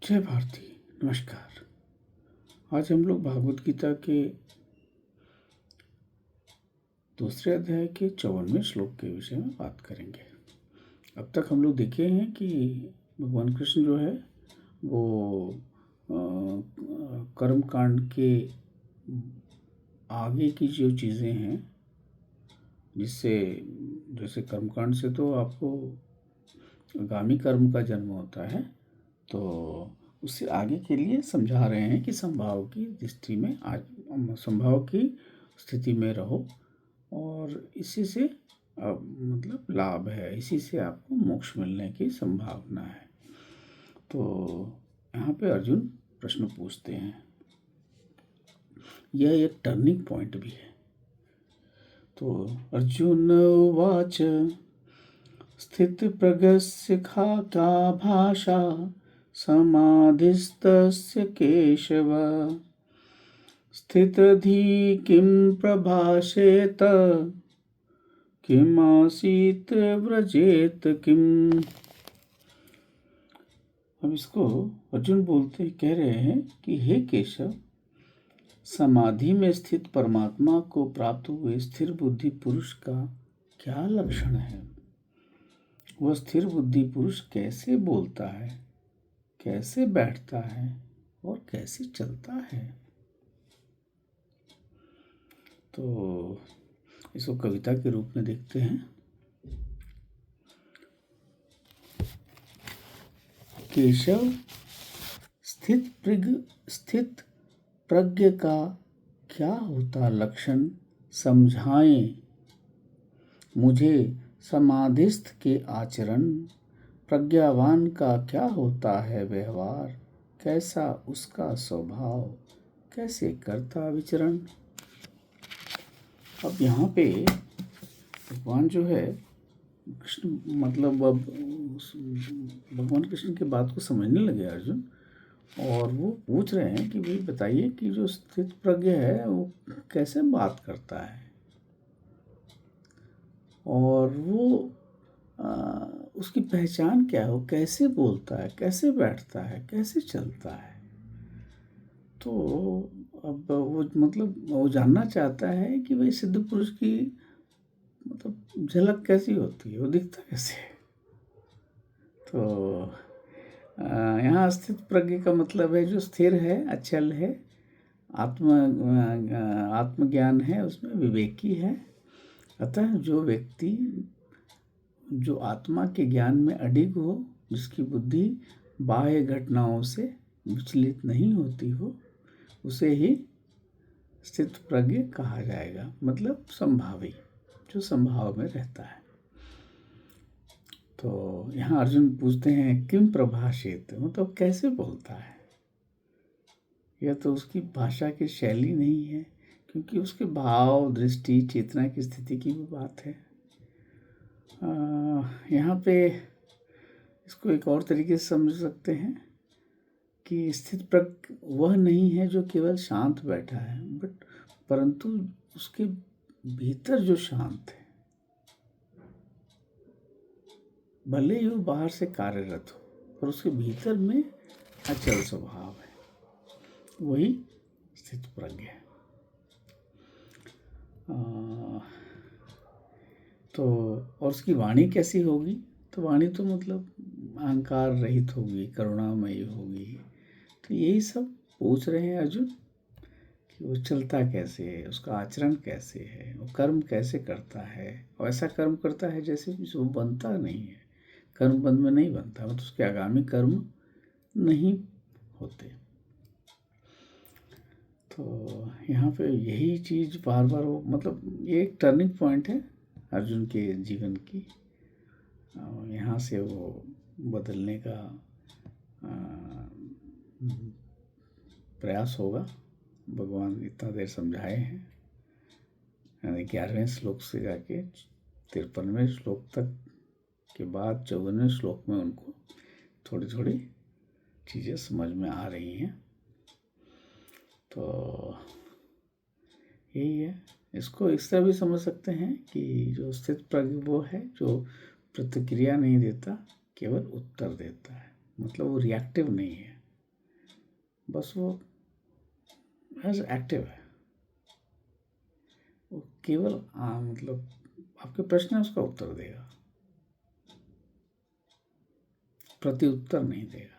जय भारती। नमस्कार। आज हम लोग भागवत गीता के दूसरे अध्याय के 54वें श्लोक के विषय में बात करेंगे। अब तक हम लोग देखे हैं कि भगवान कृष्ण जो है वो कर्म कांड के आगे की जो चीज़ें हैं, जिससे जैसे कर्म कांड से तो आपको आगामी कर्म का जन्म होता है, तो उससे आगे के लिए समझा रहे हैं कि संभाव की दृष्टि में आज संभाव की स्थिति में रहो और इसी से मतलब लाभ है, इसी से आपको मोक्ष मिलने की संभावना है। तो यहाँ पे अर्जुन प्रश्न पूछते हैं। यह एक टर्निंग पॉइंट भी है। तो अर्जुन उवाच स्थितप्रज्ञस्य का भाषा समाधिस्तस्य केशव स्थितधि किं प्रभाषेत किमासीत व्रजेत किम। अब इसको अर्जुन बोलते कह रहे हैं कि हे केशव, समाधि में स्थित परमात्मा को प्राप्त हुए स्थिर बुद्धि पुरुष का क्या लक्षण है? वह स्थिर बुद्धि पुरुष कैसे बोलता है, कैसे बैठता है और कैसे चलता है? तो इसको कविता के रूप में देखते हैं। केशव, स्थित प्रज्ञ का क्या होता लक्षण समझाएं मुझे। समाधिस्थ के आचरण, प्रज्ञावान का क्या होता है व्यवहार, कैसा उसका स्वभाव, कैसे करता विचरण। अब यहाँ पे भगवान जो है कृष्ण, मतलब अब भगवान कृष्ण की बात को समझने लगे अर्जुन, और वो पूछ रहे हैं कि भाई बताइए कि जो स्थित प्रज्ञ है वो कैसे बात करता है और वो उसकी पहचान क्या है, वो कैसे बोलता है, कैसे बैठता है, कैसे चलता है। तो अब वो मतलब वो जानना चाहता है कि भाई सिद्ध पुरुष की मतलब झलक कैसी होती है, वो दिखता कैसे है। तो यहाँ स्थित प्रज्ञ का मतलब है जो स्थिर है, अचल है, आत्मज्ञान है, उसमें विवेकी है। अतः जो व्यक्ति जो आत्मा के ज्ञान में अडिग हो, जिसकी बुद्धि बाह्य घटनाओं से विचलित नहीं होती हो, उसे ही स्थित प्रज्ञ कहा जाएगा। मतलब संभावी, जो संभाव में रहता है। तो यहाँ अर्जुन पूछते हैं किम प्रभाषेत, मतलब कैसे बोलता है। यह तो उसकी भाषा की शैली नहीं है, क्योंकि उसके भाव, दृष्टि, चेतना की स्थिति की भी बात है। यहाँ पे इसको एक और तरीके से समझ सकते हैं कि स्थित प्रज्ञ वह नहीं है जो केवल शांत बैठा है, परंतु उसके भीतर जो शांत है, भले ही वो बाहर से कार्यरत हो पर उसके भीतर में अचल स्वभाव है, वही स्थित प्रज्ञ है। तो और उसकी वाणी कैसी होगी? तो वाणी तो मतलब अहंकार रहित होगी, करुणामयी होगी। तो यही सब पूछ रहे हैं अर्जुन कि वो चलता कैसे है, उसका आचरण कैसे है, वो कर्म कैसे करता है। और ऐसा कर्म करता है जैसे वो बनता नहीं है, कर्म बंध में नहीं बनता, मतलब उसके आगामी कर्म नहीं होते। तो यहाँ पे यही चीज़ बार बार वो मतलब ये एक टर्निंग पॉइंट है अर्जुन के जीवन की। यहाँ से वो बदलने का प्रयास होगा। भगवान इतना देर समझाए हैं, यानी 11वें श्लोक से जाके 53वें श्लोक तक के बाद 54वें श्लोक में उनको थोड़ी थोड़ी चीज़ें समझ में आ रही हैं। तो यही है, इसको इस तरह भी समझ सकते हैं कि जो स्थित प्रज्ञ वो है जो प्रतिक्रिया नहीं देता, केवल उत्तर देता है। मतलब वो रिएक्टिव नहीं है, बस वो एज एक्टिव है, वो केवल मतलब आपके प्रश्न है उसका उत्तर देगा, प्रति उत्तर नहीं देगा।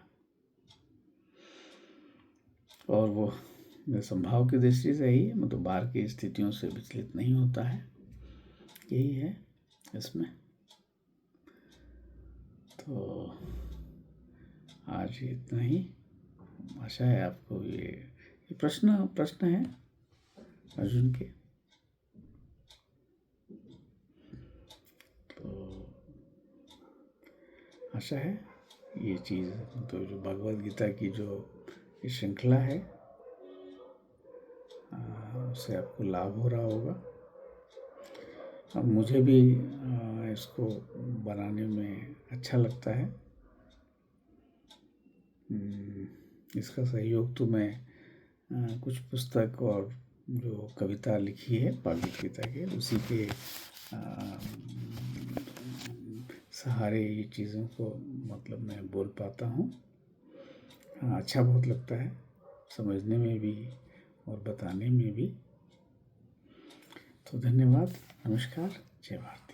और वो स्वभाव की दृष्टि से ही मतलब बाहर की स्थितियों से विचलित नहीं होता है, यही है इसमें। तो आज इतना ही, आशा है आपको ये प्रश्न है अर्जुन के। तो आशा है ये चीज़ तो जो भगवद गीता की जो ये श्रृंखला है उससे आपको लाभ हो रहा होगा। अब मुझे भी इसको बनाने में अच्छा लगता है। इसका सहयोग तो मैं कुछ पुस्तक और जो कविता लिखी है भगवद गीता के उसी के सहारे ये चीज़ों को मतलब मैं बोल पाता हूँ। अच्छा बहुत लगता है समझने में भी और बताने में भी। तो धन्यवाद, नमस्कार, जय भारत।